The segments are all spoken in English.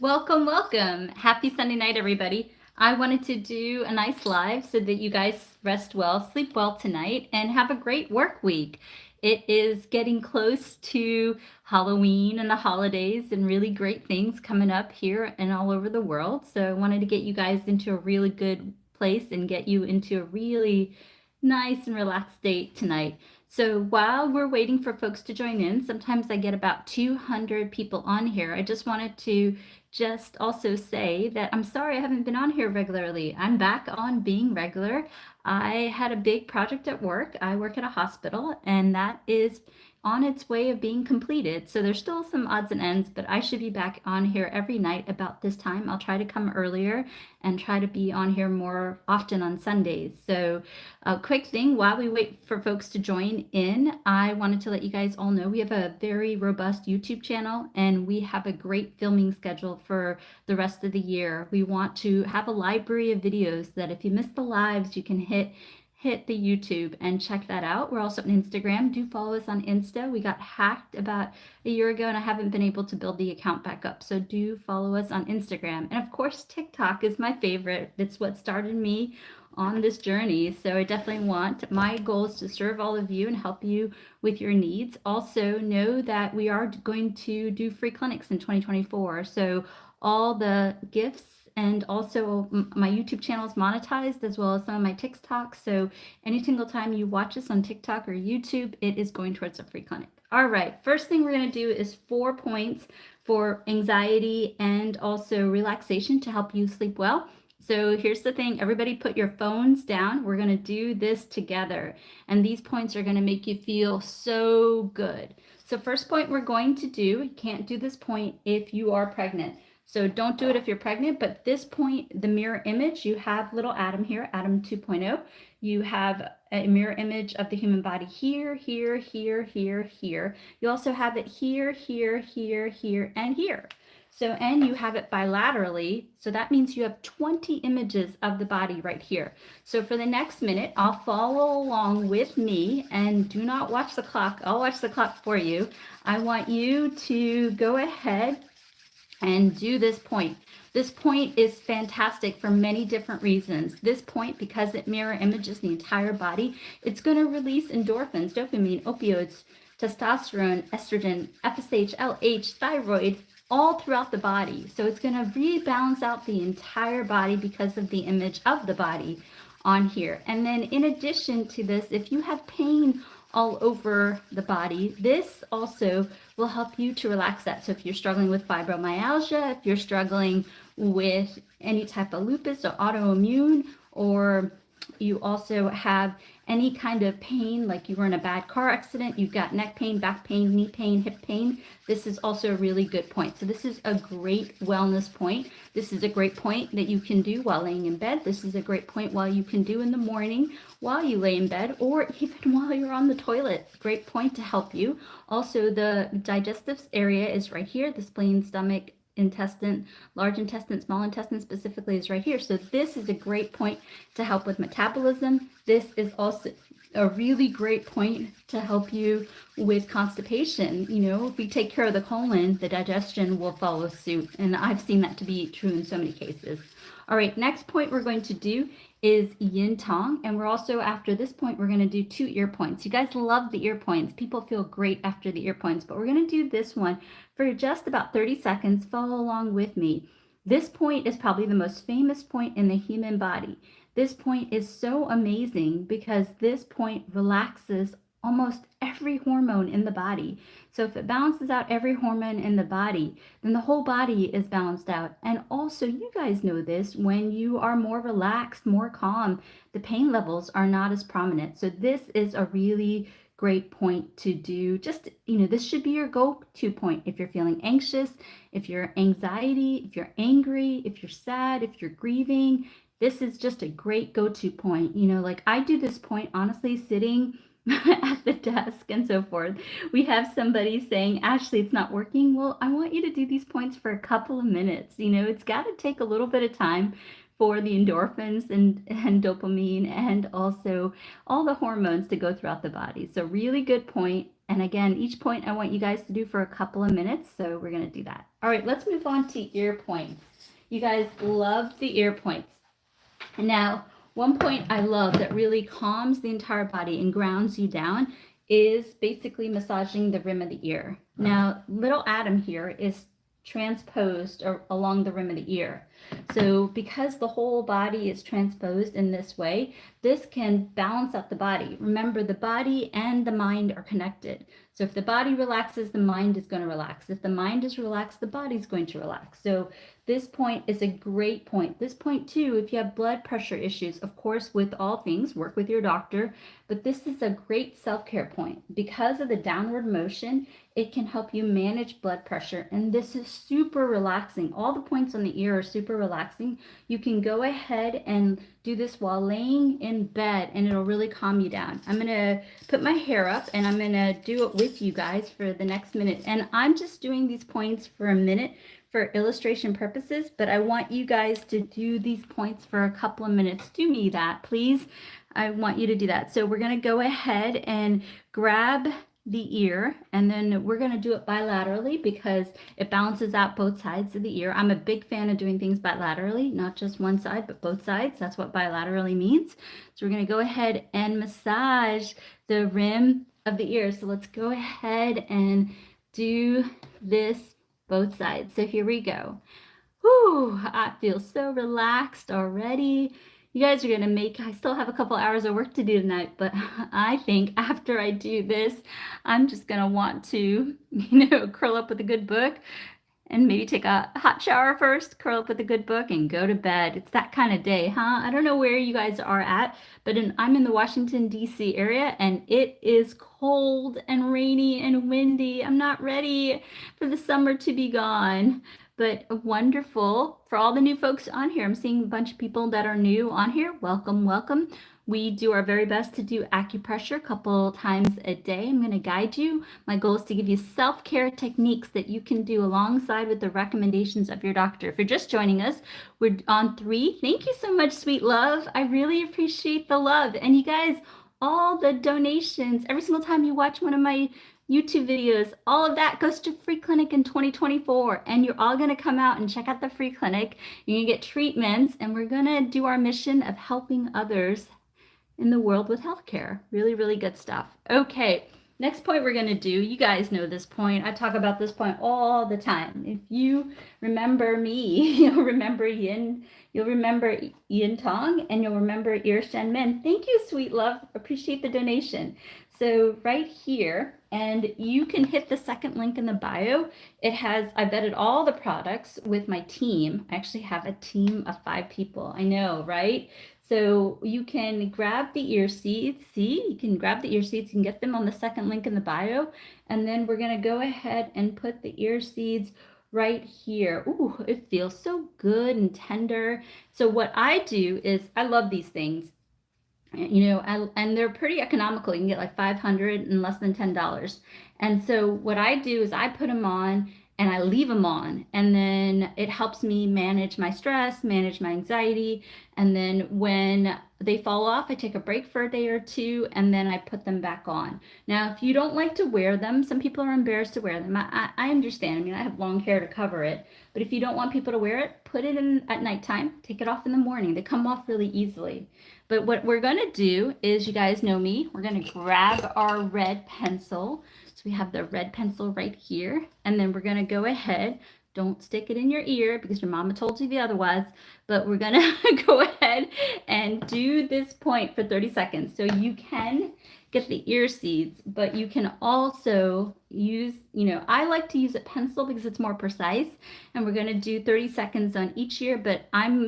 Welcome, welcome. Happy Sunday night, everybody. I wanted to do a nice live so that you guys rest well, sleep well tonight, and have a great work week. It is getting close to Halloween and the holidays and really great things coming up here and all over the world. So I wanted to get you guys into a really good place and get you into a really nice and relaxed state tonight. So while we're waiting for folks to join in, sometimes I get about 200 people on here. I just wanted to just also say that I'm sorry I haven't been on here regularly. I'm back on being regular. I had a big project at work. I work at a hospital, and that is on its way of being completed. So there's still some odds and ends, but I should be back on here every night about this time. I'll try to come earlier and try to be on here more often on Sundays. So a quick thing while we wait for folks to join in, I wanted to let you guys all know we have a very robust YouTube channel and we have a great filming schedule for the rest of the year. We want to have a library of videos that if you miss the lives, you can hit the YouTube and check that out. We're also on Instagram. Do follow us on Insta. We got hacked about a year ago and I haven't been able to build the account back up. So do follow us on Instagram. And of course, TikTok is my favorite. It's what started me on this journey. So I definitely want, my goal is to serve all of you and help you with your needs. Also know that we are going to do free clinics in 2024. So all the gifts and also my YouTube channel is monetized as well as some of my TikToks. So any single time you watch us on TikTok or YouTube, it is going towards a free clinic. All right, first thing we're going to do is 4 points for anxiety and also relaxation to help you sleep well. So here's the thing, everybody put your phones down. We're going to do this together. And these points are going to make you feel so good. So first point we're going to do, you can't do this point if you are pregnant. So don't do it if you're pregnant, but this point, the mirror image, you have little Adam here, Adam 2.0. You have a mirror image of the human body here, here, here, here, here. You also have it here, here, here, here, and here. So, and you have it bilaterally. So that means you have 20 images of the body right here. So for the next minute, I'll follow along with me and do not watch the clock. I'll watch the clock for you. I want you to go ahead and do this point. This point is fantastic for many different reasons. This point, because it mirror images the entire body, it's going to release endorphins, dopamine, opioids, testosterone, estrogen, FSH, LH, thyroid, all throughout the body. So it's going to rebalance out the entire body because of the image of the body on here. And then in addition to this, if you have pain all over the body, this also will help you to relax that. So if you're struggling with fibromyalgia, if you're struggling with any type of lupus or autoimmune, or you also have any kind of pain, like you were in a bad car accident, you've got neck pain, back pain, knee pain, hip pain, this is also a really good point. So this is a great wellness point. This is a great point that you can do while laying in bed. This is a great point while you can do in the morning while you lay in bed, or even while you're on the toilet. Great point to help you. Also, the digestive area is right here, the spleen, stomach, intestine, large intestine, small intestine specifically is right here. So this is a great point to help with metabolism. This is also a really great point to help you with constipation. You know, if we take care of the colon, the digestion will follow suit. And I've seen that to be true in so many cases. All right, next point we're going to do is yin tong. And we're also, after this point, we're going to do 2 ear points. You guys love the ear points. People feel great after the ear points, but we're going to do this one for just about 30 seconds. Follow along with me. This point is probably the most famous point in the human body. This point is so amazing because this point relaxes almost every hormone in the body. So if it balances out every hormone in the body, then the whole body is balanced out. And also, you guys know this, when you are more relaxed, more calm, the pain levels are not as prominent. So this is a really great point to do. Just, you know, this should be your go-to point if you're feeling anxious, if you're anxiety, if you're angry, if you're sad, if you're grieving. This is just a great go-to point. You know, like I do this point honestly sitting at the desk and so forth. We have somebody saying, Ashley, it's not working. Well, I want you to do these points for a couple of minutes. You know, it's got to take a little bit of time for the endorphins and dopamine and also all the hormones to go throughout the body. So really good point. And again, each point I want you guys to do for a couple of minutes, so we're going to do that. All right, let's move on to ear points. You guys love the ear points. Now, one point I love that really calms the entire body and grounds you down is basically massaging the rim of the ear. Now, little Adam here is transposed along the rim of the ear. So because the whole body is transposed in this way, this can balance out the body. Remember, the body and the mind are connected. So if the body relaxes, the mind is going to relax. If the mind is relaxed, the body's going to relax. So this point is a great point. This point too, if you have blood pressure issues, of course, with all things, work with your doctor, but this is a great self-care point. Because of the downward motion, it can help you manage blood pressure, and this is super relaxing. All the points on the ear are super relaxing. You can go ahead and do this while laying in bed, and it'll really calm you down. I'm gonna put my hair up, and I'm gonna do it with you guys for the next minute, and I'm just doing these points for a minute for illustration purposes, but I want you guys to do these points for a couple of minutes. Do me that, please. I want you to do that. So we're gonna go ahead and grab the ear, and then we're going to do it bilaterally because it balances out both sides of the ear. I'm a big fan of doing things bilaterally, not just one side, but both sides. That's what bilaterally means. So we're going to go ahead and massage the rim of the ear. So let's go ahead and do this both sides. So here we go. Whew, I feel so relaxed already. You guys are going to I still have a couple hours of work to do tonight, but I think after I do this, I'm just going to want to, curl up with a good book and maybe take a hot shower first, curl up with a good book and go to bed. It's that kind of day, huh? I don't know where you guys are at, but I'm in the Washington, D.C. area, and it is cold and rainy and windy. I'm not ready for the summer to be gone. But wonderful for all the new folks on here. I'm seeing a bunch of people that are new on here. Welcome, welcome. We do our very best to do acupressure a couple times a day. I'm going to guide you. My goal is to give you self-care techniques that you can do alongside with the recommendations of your doctor. If you're just joining us, we're on 3. Thank you so much, sweet love. I really appreciate the love. And you guys, all the donations, every single time you watch one of my YouTube videos, all of that goes to free clinic in 2024, and you're all going to come out and check out the free clinic. You're going to get treatments, and we're going to do our mission of helping others in the world with healthcare. Really, really good stuff. Okay, next point we're going to do, you guys know this point. I talk about this point all the time. If you remember me, you'll remember Yin, you'll remember Yin Tong, and you'll remember Ir Shen Min. Thank you, sweet love. Appreciate the donation. So right here, and you can hit the second link in the bio. I've vetted all the products with my team. I actually have a team of 5 people. I know, right? So you can grab the ear seeds. See, you can grab the ear seeds. You can get them on the second link in the bio. And then we're going to go ahead and put the ear seeds right here. Ooh, it feels so good and tender. So what I do is, I love these things. And they're pretty economical. You can get like 500 in less than $10. And so what I do is I put them on and I leave them on, and then it helps me manage my stress, manage my anxiety. And then when they fall off, I take a break for a day or 2, and then I put them back on. Now, if you don't like to wear them, some people are embarrassed to wear them. I understand. I mean, I have long hair to cover it, but if you don't want people to wear it, put it in at nighttime, take it off in the morning. They come off really easily. But what we're going to do is, you guys know me, we're going to grab our red pencil. So we have the red pencil right here, and then we're going to go ahead. Don't stick it in your ear because your mama told you the otherwise, but we're going to go ahead and do this point for 30 seconds. So you can get the ear seeds, but you can also use, I like to use a pencil because it's more precise, and we're going to do 30 seconds on each ear, but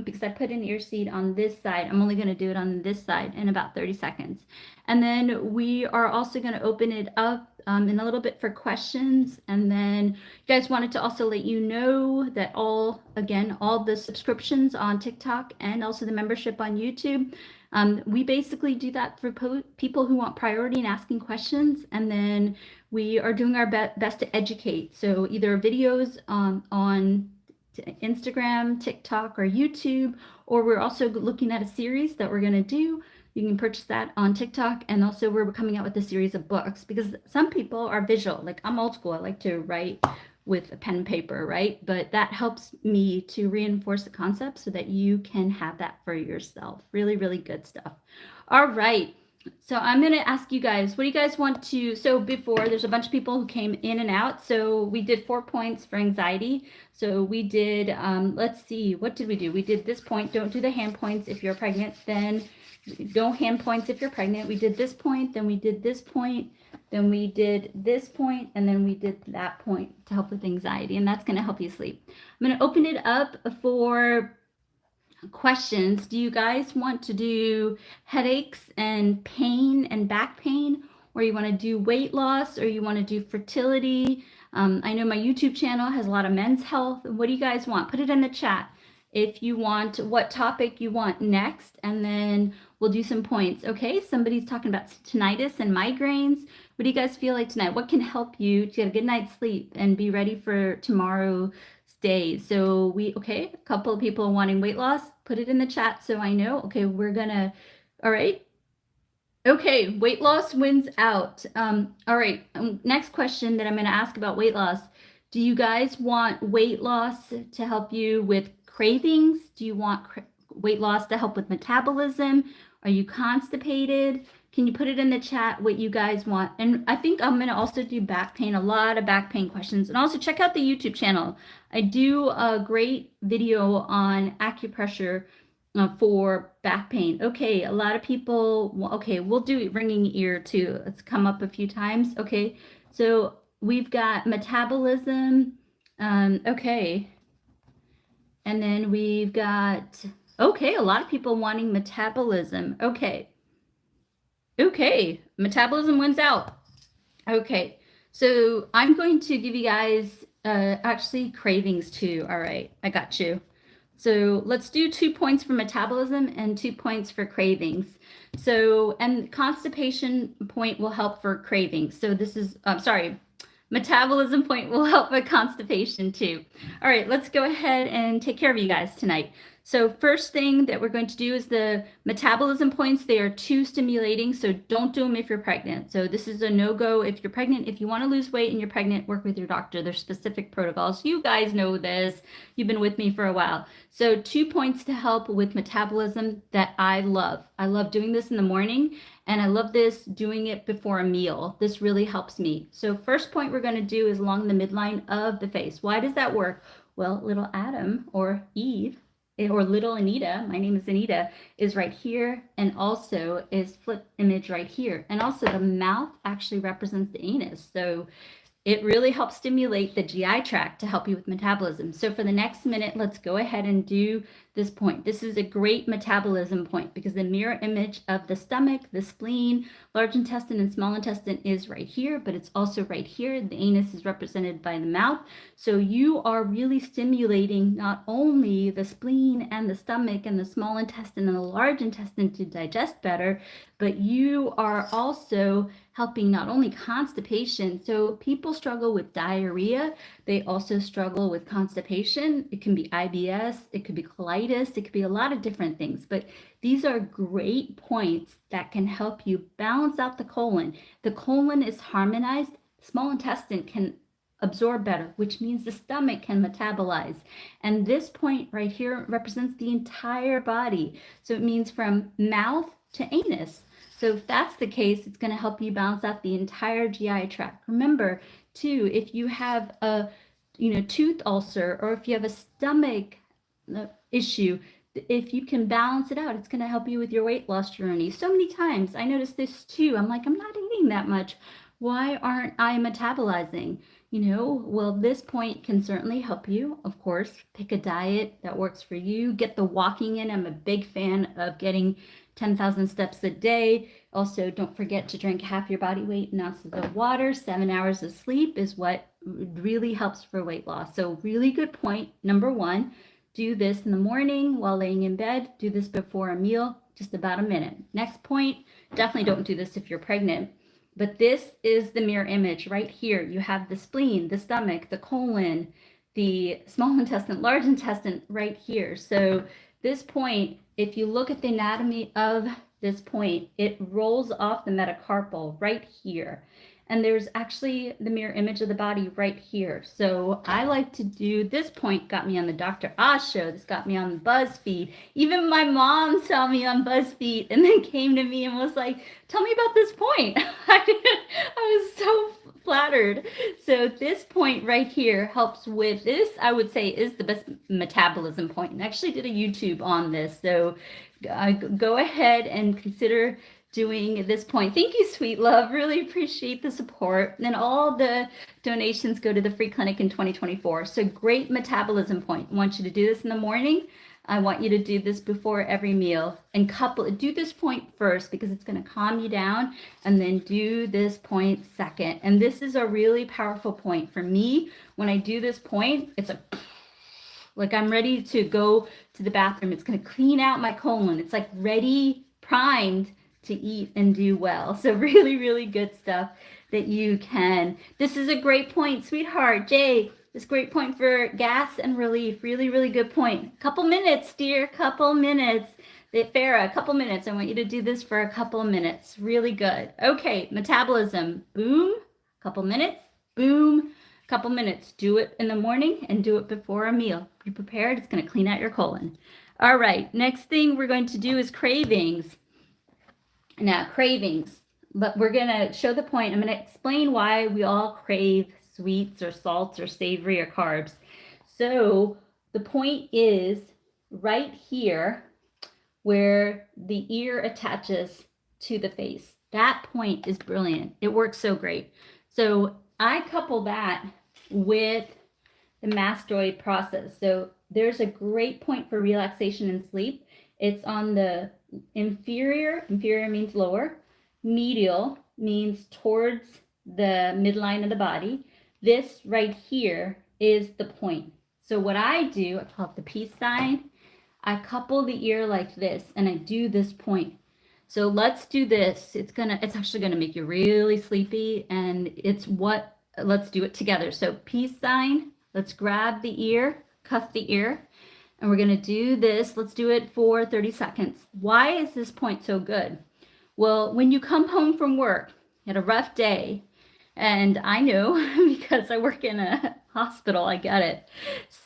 because I put an ear seed on this side, I'm only going to do it on this side in about 30 seconds. And then we are also going to open it up in a little bit for questions. And then you guys wanted to also let you know that all the subscriptions on TikTok and also the membership on YouTube, we basically do that for people who want priority and asking questions. And then we are doing our best to educate. So either videos on Instagram, TikTok, or YouTube, or we're also looking at a series that we're going to do You can purchase that on TikTok. And also we're coming out with a series of books because some people are visual. Like I'm old school. I like to write with a pen and paper, right? But that helps me to reinforce the concept so that you can have that for yourself. Really, really good stuff. All right. So I'm going to ask you guys, what do you guys want to, so before there's a bunch of people who came in and out. So we did 4 points for anxiety. So we did, let's see, what did we do? We did this point, don't do the hand points if you're pregnant, then no hand points if you're pregnant. We did this point, then we did this point, then we did this point, and then we did that point to help with anxiety, and that's going to help you sleep. I'm going to open it up for questions. Do you guys want to do headaches and pain and back pain, or you want to do weight loss, or you want to do fertility? I know my YouTube channel has a lot of men's health. What do you guys want? Put it in the chat if you want what topic you want next, and then we'll do some points. Okay, somebody's talking about tinnitus and migraines. What do you guys feel like tonight? What can help you to get a good night's sleep and be ready for tomorrow's day? So okay, a couple of people wanting weight loss. Put it in the chat so I know. Okay, we're gonna, all right. Okay, weight loss wins out. All right, next question that I'm gonna ask about weight loss. Do you guys want weight loss to help you with cravings? Do you want weight loss to help with metabolism? Are you constipated? Can you put it in the chat what you guys want? And I think I'm going to also do back pain, a lot of back pain questions. And also check out the YouTube channel. I do a great video on acupressure for back pain. Okay, a lot of people, okay, we'll do ringing ear too. It's come up a few times. Okay, so we've got metabolism. Okay. And then we've got, okay, a lot of people wanting metabolism. Okay. Okay, metabolism wins out. Okay, so I'm going to give you guys actually cravings too. All right, I got you. So let's do 2 points for metabolism and 2 points for cravings. So, and constipation point will help for cravings. So this is, sorry, metabolism point will help with constipation too. All right, let's go ahead and take care of you guys tonight. So first thing that we're going to do is the metabolism points. They are too stimulating, so don't do them if you're pregnant. So this is a no-go if you're pregnant. If you want to lose weight and you're pregnant, work with your doctor. There's specific protocols. You guys know this. You've been with me for a while. So 2 points to help with metabolism that I love. I love doing this in the morning, and I love this doing it before a meal. This really helps me. So first point we're going to do is along the midline of the face. Why does that work? Well, little Adam or Eve, or little Anita, my name is Anita, is right here, and also is flip image right here. And also the mouth actually represents the anus. So it really helps stimulate the GI tract to help you with metabolism. So for the next minute, let's go ahead and do this point. This is a great metabolism point because the mirror image of the stomach, the spleen, large intestine, and small intestine is right here, but it's also right here. The anus is represented by the mouth. So you are really stimulating not only the spleen and the stomach and the small intestine and the large intestine to digest better, but you are also helping not only constipation. So people struggle with diarrhea. They also struggle with constipation. It can be IBS. It could be colitis. It could be a lot of different things. But these are great points that can help you balance out the colon. The colon is harmonized. Small intestine can absorb better, which means the stomach can metabolize. And this point right here represents the entire body. So it means from mouth to anus. So if that's the case, it's going to help you balance out the entire GI tract. Remember, too, if you have a tooth ulcer, or if you have a stomach issue, if you can balance it out, it's going to help you with your weight loss journey. So many times I notice this too. I'm like, I'm not eating that much. Why aren't I metabolizing? Well, this point can certainly help you. Of course, pick a diet that works for you. Get the walking in. I'm a big fan of getting 10,000 steps a day. Also, don't forget to drink half your body weight in ounces of water. 7 hours of sleep is what really helps for weight loss. So really good point. Number 1, do this in the morning while laying in bed. Do this before a meal, just about a minute. Next point, definitely don't do this if you're pregnant. But this is the mirror image right here. You have the spleen, the stomach, the colon, the small intestine, large intestine right here. So this point, if you look at the anatomy of this point, it rolls off the metacarpal right here. And there's actually the mirror image of the body right here. So I like to do this point, got me on the Dr. Oz show. This got me on BuzzFeed. Even my mom saw me on BuzzFeed and then came to me and was like, tell me about this point. I was so flattered. So this point right here helps with this, I would say, is the best metabolism point. And I actually did a YouTube on this. So go ahead and consider doing this point. Thank you, sweet love. Really appreciate the support. And all the donations go to the free clinic in 2024. So great metabolism point. I want you to do this in the morning. I want you to do this before every meal and do this point first because it's going to calm you down, and then do this point second. And this is a really powerful point for me. When I do this point, it's like I'm ready to go to the bathroom. It's going to clean out my colon. It's like ready, primed to eat and do well. So really, really good stuff that you can. This is a great point, sweetheart. Jay, this great point for gas and relief. Really, really good point. Couple minutes, dear, couple minutes. Farah, couple minutes. I want you to do this for a couple of minutes. Really good. Okay, metabolism. Boom, couple minutes. Boom, couple minutes. Do it in the morning and do it before a meal. Be prepared. It's going to clean out your colon. All right, next thing we're going to do is cravings. Now, cravings, but we're going to show the point. I'm going to explain why we all crave sweets or salts or savory or carbs. So the point is right here where the ear attaches to the face. That point is brilliant. It works so great. So I couple that with the mastoid process. So there's a great point for relaxation and sleep. It's on the inferior means lower, medial means towards the midline of the body. This right here is the point. So what I do, I call it the peace sign. I couple the ear like this and I do this point. So let's do this. It's actually gonna make you really sleepy, and let's do it together. So peace sign, let's grab the ear, cuff the ear. And we're going to do this. Let's do it for 30 seconds. Why is this point so good? Well, when you come home from work, you had a rough day, and I know because I work in a hospital, I get it.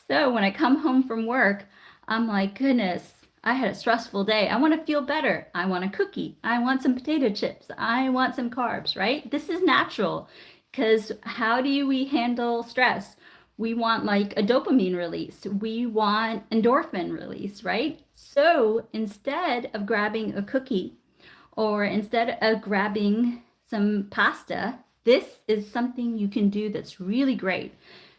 So when I come home from work, I'm like, goodness, I had a stressful day. I want to feel better. I want a cookie. I want some potato chips. I want some carbs, right? This is natural, because how do we handle stress? We want like a dopamine release. We want endorphin release, right? So instead of grabbing a cookie or instead of grabbing some pasta, this is something you can do that's really great.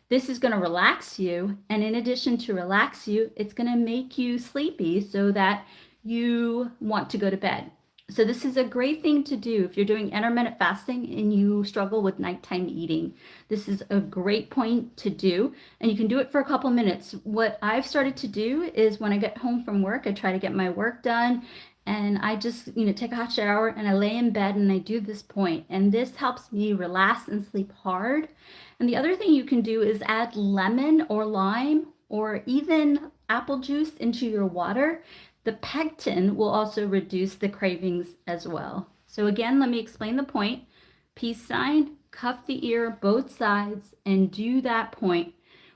This is going to relax you. And in addition to relax you, it's going to make you sleepy so that you want to go to bed. So this is a great thing to do if you're doing intermittent fasting and you struggle with nighttime eating. This is a great point to do, and you can do it for a couple minutes. What I've started to do is when I get home from work, I try to get my work done, and I just, take a hot shower and I lay in bed and I do this point, and this helps me relax and sleep hard. And the other thing you can do is add lemon or lime or even apple juice into your water. The pectin will also reduce the cravings as well. So again, let me explain the point. Peace sign, cuff the ear both sides, and do that point.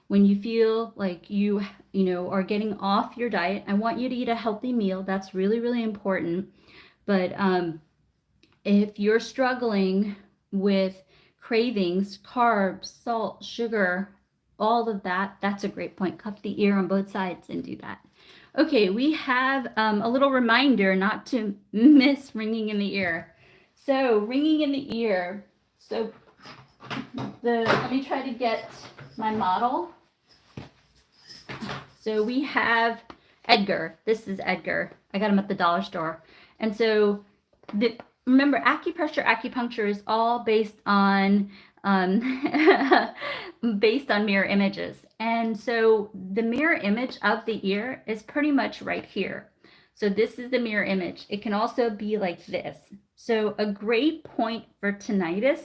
When you feel like you are getting off your diet, I want you to eat a healthy meal. That's really, really important. But if you're struggling with cravings, carbs, salt, sugar, all of that, that's a great point. Cuff the ear on both sides and do that. Okay, we have a little reminder not to miss ringing in the ear. So ringing in the ear. So let me try to get my model. So we have Edgar. This is Edgar. I got him at the dollar store. And so remember, acupuncture is all based on mirror images. And so the mirror image of the ear is pretty much right here. So this is the mirror image. It can also be like this. So a great point for tinnitus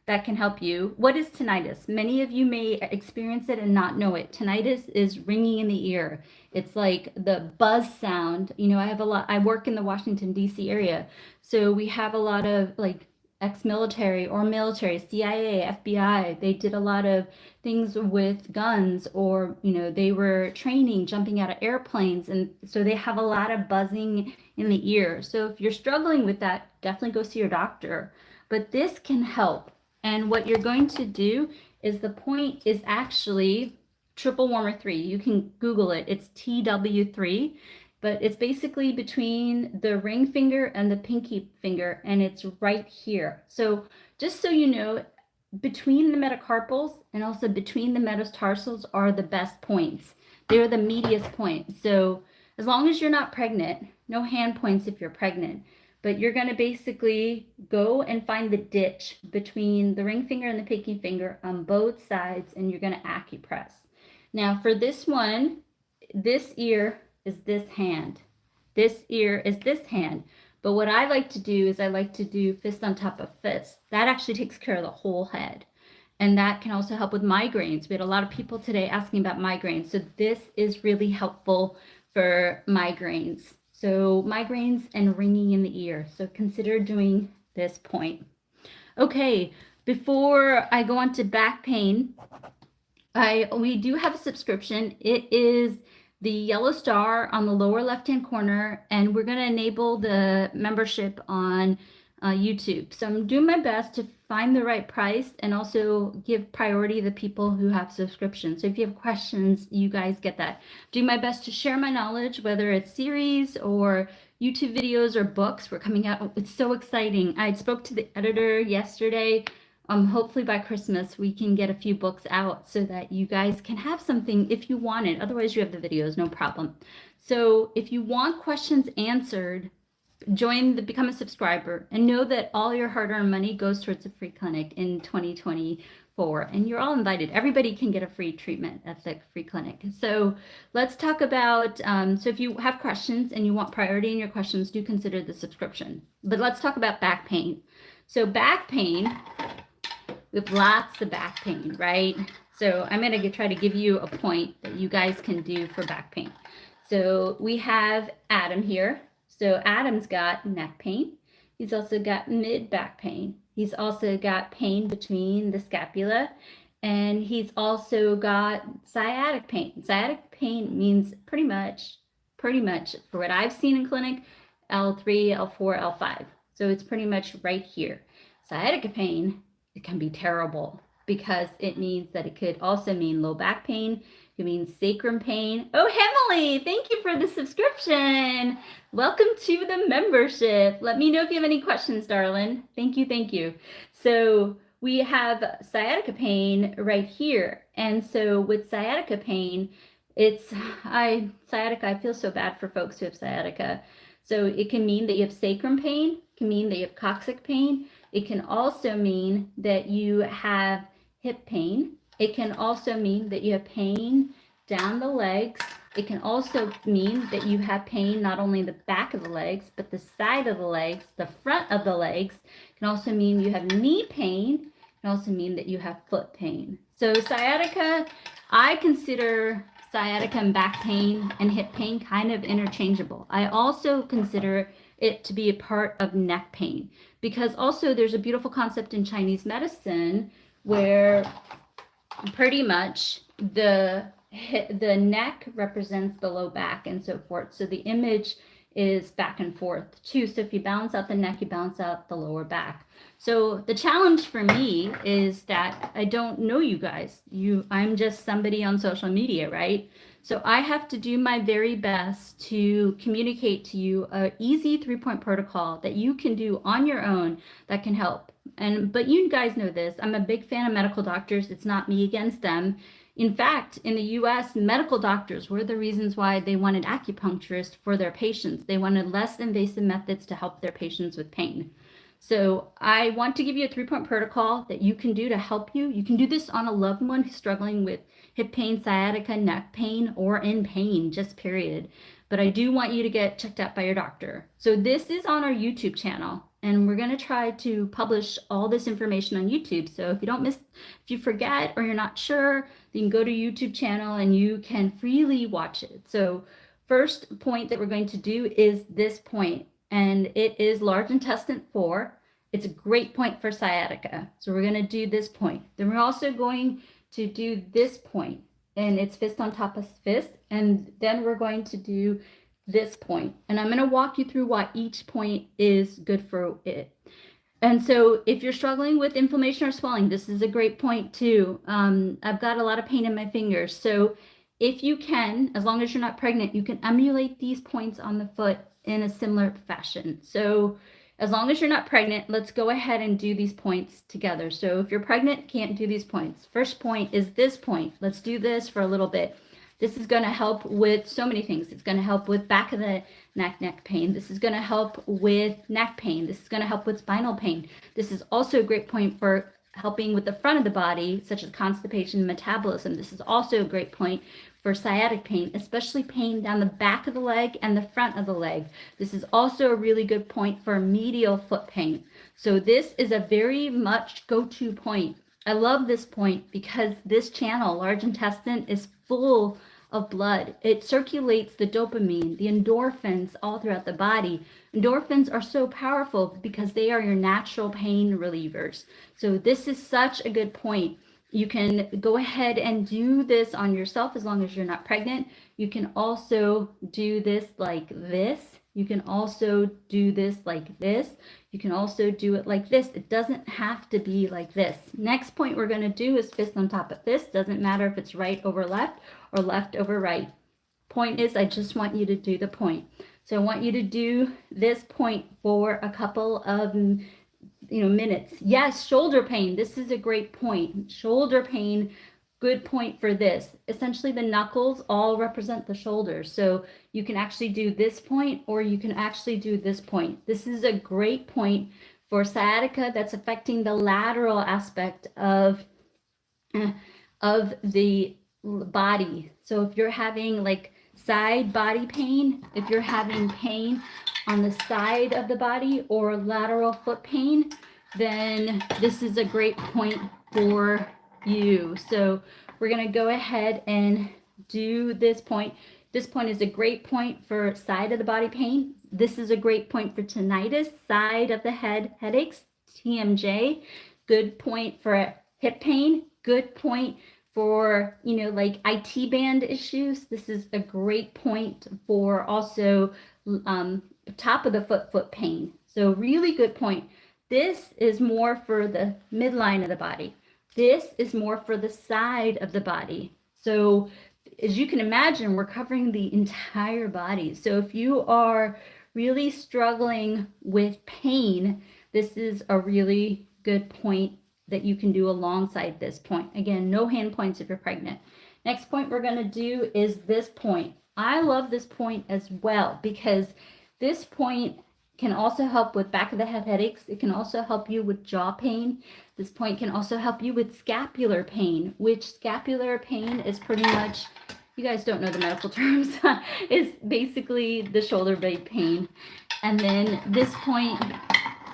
that can help you. What is tinnitus? Many of you may experience it and not know it. Tinnitus is ringing in the ear. It's like the buzz sound. You know, I work in the Washington, D.C. area. So we have a lot of like ex-military or military, CIA, FBI. They did a lot of things with guns, or, you know, they were training, jumping out of airplanes. And so they have a lot of buzzing in the ear. So if you're struggling with that, definitely go see your doctor. But this can help. And what you're going to do is, the point is actually triple warmer 3. You can Google it. It's TW3, but it's basically between the ring finger and the pinky finger, and it's right here. So just so you know, between the metacarpals and also between the metatarsals are the best points. They're the meatiest points. So as long as you're not pregnant, no hand points if you're pregnant, but you're going to basically go and find the ditch between the ring finger and the pinky finger on both sides, and you're going to acupress. Now for this one, this ear is this hand. This ear is this hand. But what I like to do is I like to do fist on top of fist. That actually takes care of the whole head. And that can also help with migraines. We had a lot of people today asking about migraines. So this is really helpful for migraines. So migraines and ringing in the ear. So consider doing this point. Okay, before I go on to back pain, we do have a subscription. It is the yellow star on the lower left-hand corner, and we're going to enable the membership on YouTube. So I'm doing my best to find the right price and also give priority to the people who have subscriptions. So if you have questions, you guys get that. Do my best to share my knowledge, whether it's series or YouTube videos or books. We're coming out. It's so exciting. I spoke to the editor yesterday. Hopefully by Christmas we can get a few books out so that you guys can have something if you want it. Otherwise you have the videos, no problem. So if you want questions answered, become a subscriber, and know that all your hard-earned money goes towards a free clinic in 2024, and you're all invited. Everybody can get a free treatment at the free clinic. So let's talk about, so if you have questions and you want priority in your questions, do consider the subscription. But let's talk about back pain. So back pain, we have lots of back pain, right? So I'm going to try to give you a point that you guys can do for back pain. So we have Adam here. So Adam's got neck pain. He's also got mid back pain. He's also got pain between the scapula, and he's also got sciatic pain. Sciatic pain means pretty much for what I've seen in clinic, L3, L4, L5. So it's pretty much right here. Sciatic pain, it can be terrible because it means that it could also mean low back pain. It means sacrum pain. Oh, Emily, thank you for the subscription. Welcome to the membership. Let me know if you have any questions, darling. Thank you, thank you. So we have sciatica pain right here. And so with sciatica pain, sciatica, I feel so bad for folks who have sciatica. So it can mean that you have sacrum pain, it can mean that you have coccyx pain. It can also mean that you have hip pain. It can also mean that you have pain down the legs. It can also mean that you have pain not only in the back of the legs, but the side of the legs, the front of the legs. It can also mean you have knee pain. It can also mean that you have foot pain. So sciatica, I consider sciatica and back pain and hip pain kind of interchangeable. I also consider it to be a part of neck pain, because also there's a beautiful concept in Chinese medicine where pretty much the neck represents the low back and so forth. So the image is back and forth too. So if you balance out the neck, you balance out the lower back. So the challenge for me is that I don't know you guys. I'm just somebody on social media, right? So I have to do my very best to communicate to you an easy 3-point protocol that you can do on your own that can help. But you guys know this. I'm a big fan of medical doctors. It's not me against them. In fact, in the US, medical doctors were the reasons why they wanted acupuncturists for their patients. They wanted less invasive methods to help their patients with pain. So I want to give you a 3-point protocol that you can do to help you. You can do this on a loved one who's struggling with hip pain, sciatica, neck pain, or in pain, just period. But I do want you to get checked out by your doctor. So this is on our YouTube channel. And we're going to try to publish all this information on YouTube. So if if you forget or you're not sure, you can go to YouTube channel and you can freely watch it. So first point that we're going to do is this point, and it is large intestine 4. It's a great point for sciatica. So we're going to do this point. Then we're also going to do this point, and it's fist on top of fist. And then we're going to do this point. And I'm going to walk you through why each point is good for it. And so if you're struggling with inflammation or swelling, this is a great point too. I've got a lot of pain in my fingers. So if you can, as long as you're not pregnant, you can emulate these points on the foot in a similar fashion. So as long as you're not pregnant, let's go ahead and do these points together. So if you're pregnant, can't do these points. First point is this point. Let's do this for a little bit. This is going to help with so many things. It's going to help with back of the neck pain. This is going to help with neck pain. This is going to help with spinal pain. This is also a great point for helping with the front of the body, such as constipation and metabolism. This is also a great point for sciatic pain, especially pain down the back of the leg and the front of the leg. This is also a really good point for medial foot pain. So this is a very much go-to point. I love this point because this channel, large intestine, is full of blood. It circulates the dopamine, the endorphins all throughout the body. Endorphins are so powerful because they are your natural pain relievers. So this is such a good point. You can go ahead and do this on yourself as long as you're not pregnant. You can also do this like this. You can also do this like this. You can also do it like this. It doesn't have to be like this. Next point we're going to do is fist on top of fist. Doesn't matter if it's right over left or left over right. Point is, I just want you to do the point. So I want you to do this point for a couple of minutes. Yes, shoulder pain. This is a great point. Shoulder pain, good point for this. Essentially, the knuckles all represent the shoulders. So you can actually do this point or you can actually do this point. This is a great point for sciatica that's affecting the lateral aspect of the body. So if you're having like side body pain, if you're having pain on the side of the body or lateral foot pain, then this is a great point for you. So we're going to go ahead and do this point. This point is a great point for side of the body pain. This is a great point for tinnitus, side of the head headaches, TMJ. Good point for hip pain. Good point for, like IT band issues. This is a great point for also top of the foot pain. So really good point. This is more for the midline of the body. This is more for the side of the body. So as you can imagine, we're covering the entire body. So if you are really struggling with pain, this is a really good point that you can do alongside this point. Again, no hand points if you're pregnant. Next point we're going to do is this point. I love this point as well because this point can also help with back of the head headaches. It can also help you with jaw pain. This point can also help you with scapular pain, which scapular pain is pretty much, you guys don't know the medical terms, is basically the shoulder blade pain. And then this point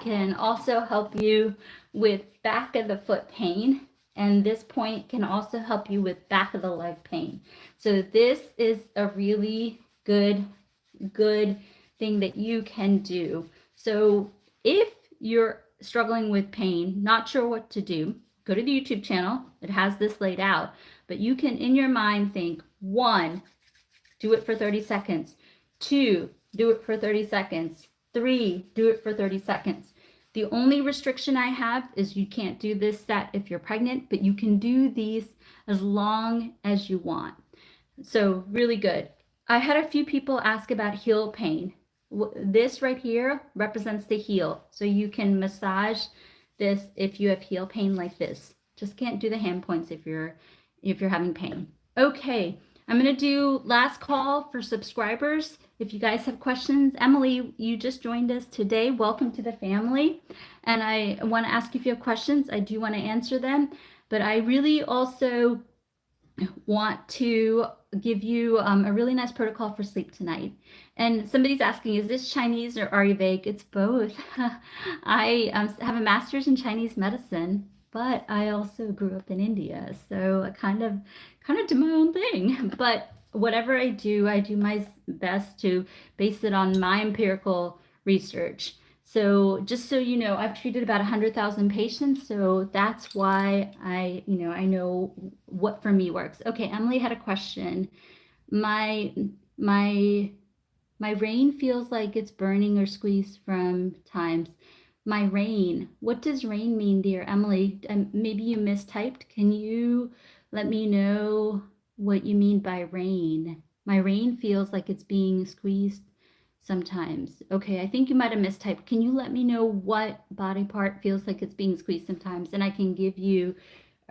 can also help you with back of the foot pain. And this point can also help you with back of the leg pain. So this is a really good thing that you can do. So if you're struggling with pain, not sure what to do, go to the YouTube channel. It has this laid out. But you can, in your mind, think, 1, do it for 30 seconds. 2, do it for 30 seconds. 3, do it for 30 seconds. The only restriction I have is you can't do this set if you're pregnant, but you can do these as long as you want. So really good. I had a few people ask about heel pain. This right here represents the heel. So you can massage this if you have heel pain like this. Just can't do the hand points if you're having pain. Okay, I'm going to do last call for subscribers. If you guys have questions, Emily, you just joined us today. Welcome to the family. And I want to ask you if you have questions. I do want to answer them, but I really also want to give you a really nice protocol for sleep tonight. And somebody's asking, is this Chinese or Ayurvedic? It's both. I have a master's in Chinese medicine, but I also grew up in India, so I kind of do my own thing. But whatever I do my best to base it on my empirical research. So just so you know, I've treated about 100,000 patients, so that's why I know what for me works. Okay, Emily had a question. My my my rain feels like it's burning or squeezed from times. My rain. What does rain mean, dear Emily? Maybe you mistyped. Can you let me know what you mean by rain? My rain feels like it's being squeezed sometimes. Okay, I think you might have mistyped. Can you let me know what body part feels like it's being squeezed sometimes? And I can give you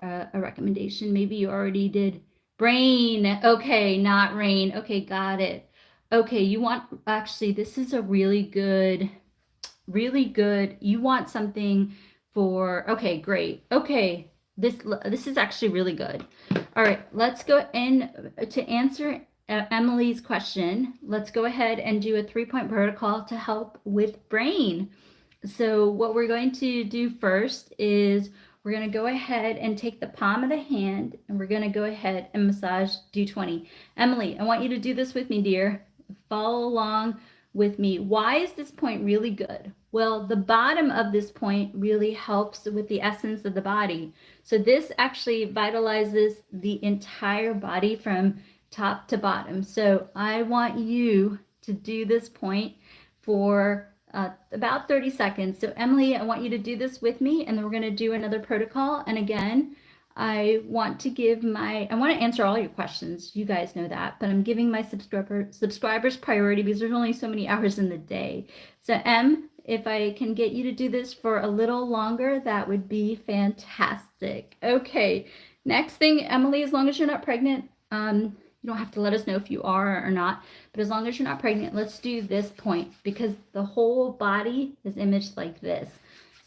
a recommendation. Maybe you already did brain. Okay, not rain. Okay, got it. Okay, you want, actually, this is a really good. You want something for, okay, great. Okay, this is actually really good. All right, let's go in to answer Emily's question. Let's go ahead and do a 3-point protocol to help with brain. So what we're going to do first is we're going to go ahead and take the palm of the hand and we're going to go ahead and massage, do 20. Emily, I want you to do this with me, dear. Follow along with me. Why is this point really good? Well, the bottom of this point really helps with the essence of the body. So this actually vitalizes the entire body from top to bottom. So I want you to do this point for about 30 seconds. So Emily, I want you to do this with me, and then we're going to do another protocol. And again, I want to answer all your questions. You guys know that, but I'm giving my subscribers priority because there's only so many hours in the day. So Em, if I can get you to do this for a little longer, that would be fantastic. Okay, next thing, Emily, as long as you're not pregnant, you don't have to let us know if you are or not, but as long as you're not pregnant, let's do this point because the whole body is imaged like this.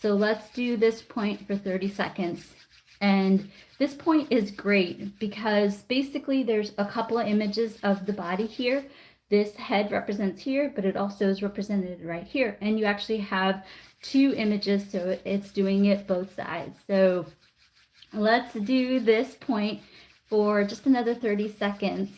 So let's do this point for 30 seconds. And this point is great because basically there's a couple of images of the body here. This head represents here, but it also is represented right here. And you actually have 2 images, so it's doing it both sides. So let's do this point for just another 30 seconds.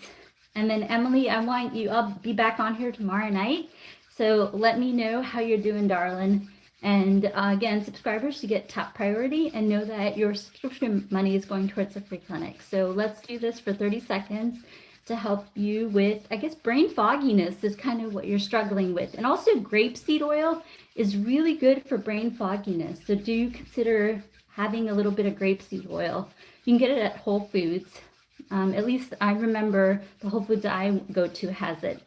And then Emily, I'll be back on here tomorrow night. So let me know how you're doing, darling. And again, subscribers, to get top priority and know that your subscription money is going towards the free clinic. So let's do this for 30 seconds to help you with, I guess, brain fogginess is kind of what you're struggling with. And also grapeseed oil is really good for brain fogginess. So do consider having a little bit of grapeseed oil. You can get it at Whole Foods. At least I remember the Whole Foods I go to has it.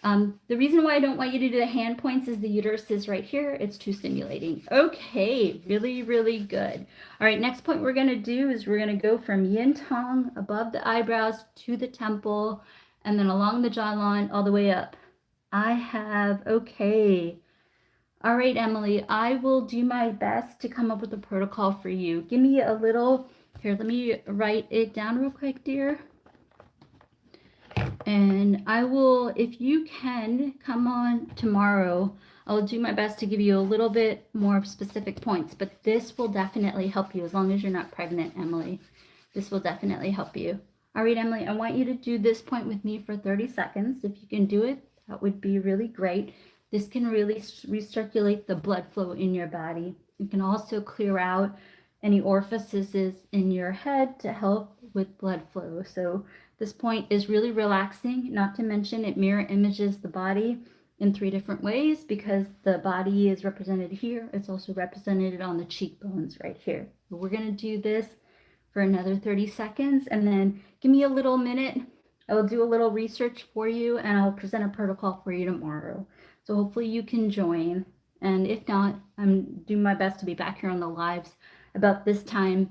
The reason why I don't want you to do the hand points is the uterus is right here. It's too stimulating. Okay, really, really good. All right, next point we're going to do is we're going to go from yin tong above the eyebrows to the temple and then along the jawline all the way up. Okay. All right, Emily, I will do my best to come up with a protocol for you. Give me a little, here, let me write it down real quick, dear. And I will, if you can, come on tomorrow. I'll do my best to give you a little bit more specific points, but this will definitely help you as long as you're not pregnant, Emily. This will definitely help you. All right, Emily, I want you to do this point with me for 30 seconds. If you can do it, that would be really great. This can really recirculate the blood flow in your body. It can also clear out any orifices in your head to help with blood flow. So this point is really relaxing, not to mention it mirror images the body in 3 different ways because the body is represented here. It's also represented on the cheekbones right here. So we're going to do this for another 30 seconds and then give me a little minute. I will do a little research for you and I'll present a protocol for you tomorrow. So hopefully you can join. And if not, I'm doing my best to be back here on the lives about this time,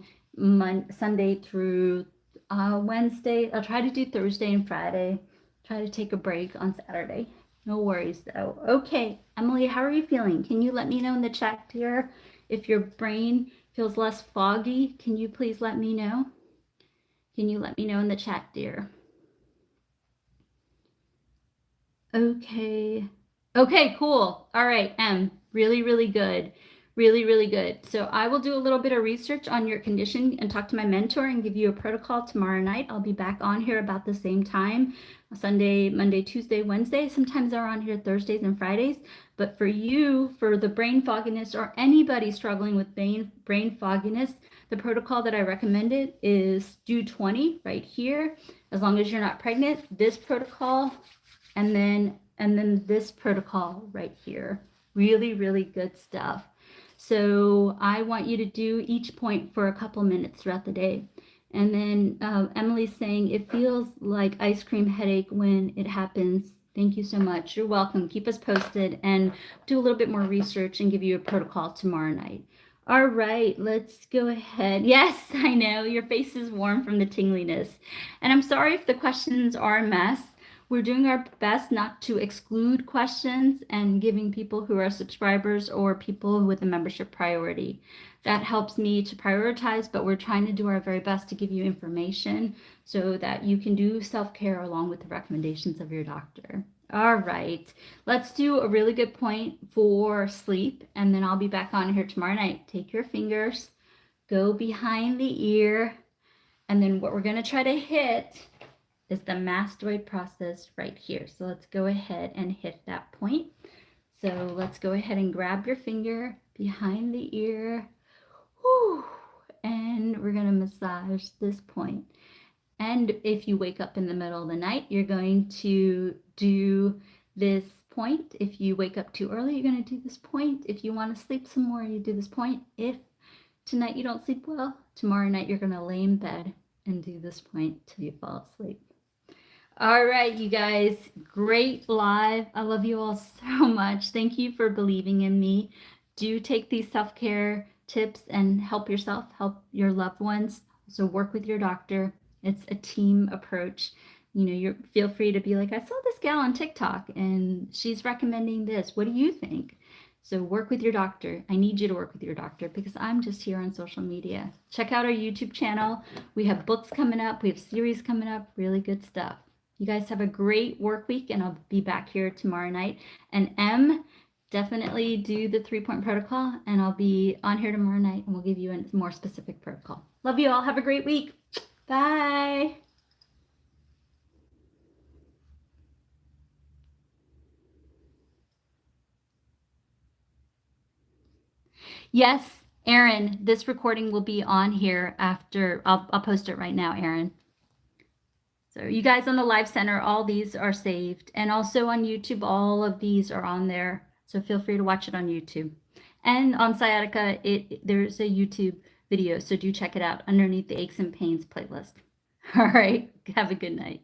Sunday through Wednesday. I'll try to do Thursday and Friday. Try to take a break on Saturday. No worries though. Okay, Emily, how are you feeling? Can you let me know in the chat here if your brain feels less foggy? Can you please let me know? Can you let me know in the chat, dear? Okay. Okay, cool. All right, really, really good. Really, really good. So I will do a little bit of research on your condition and talk to my mentor and give you a protocol tomorrow night. I'll be back on here about the same time, Sunday, Monday, Tuesday, Wednesday. Sometimes they're on here Thursdays and Fridays. But for you, for the brain fogginess or anybody struggling with brain fogginess, the protocol that I recommended is do 20 right here. As long as you're not pregnant, this protocol and then this protocol right here. Really, really good stuff. So I want you to do each point for a couple minutes throughout the day. And then Emily's saying it feels like ice cream headache when it happens. Thank you so much. You're welcome. Keep us posted and do a little bit more research and give you a protocol tomorrow night. All right, let's go ahead. Yes, I know your face is warm from the tingliness. And I'm sorry if the questions are a mess. We're doing our best not to exclude questions and giving people who are subscribers or people with a membership priority. That helps me to prioritize, but we're trying to do our very best to give you information so that you can do self-care along with the recommendations of your doctor. All right, let's do a really good point for sleep, and then I'll be back on here tomorrow night. Take your fingers, go behind the ear, and then what we're going to try to hit is the mastoid process right here. So let's go ahead and hit that point. So let's go ahead and grab your finger behind the ear. Whew, and we're going to massage this point. And if you wake up in the middle of the night, you're going to do this point. If you wake up too early, you're going to do this point. If you want to sleep some more, you do this point. If tonight you don't sleep well, tomorrow night you're going to lay in bed and do this point till you fall asleep. All right, you guys, great live. I love you all so much. Thank you for believing in me. Do take these self-care tips and help yourself, help your loved ones. So work with your doctor. It's a team approach. You know, you feel free to be like, I saw this gal on TikTok and she's recommending this. What do you think? So work with your doctor. I need you to work with your doctor because I'm just here on social media. Check out our YouTube channel. We have books coming up. We have series coming up. Really good stuff. You guys have a great work week, and I'll be back here tomorrow night. And definitely do the 3-point protocol, and I'll be on here tomorrow night, and we'll give you a more specific protocol. Love you all. Have a great week. Bye. Yes, Aaron, this recording will be on here after. I'll post it right now, Aaron. So you guys on the Live Center, all these are saved. And also on YouTube, all of these are on there. So feel free to watch it on YouTube. And on sciatica, there's a YouTube video. So do check it out underneath the aches and pains playlist. All right. Have a good night.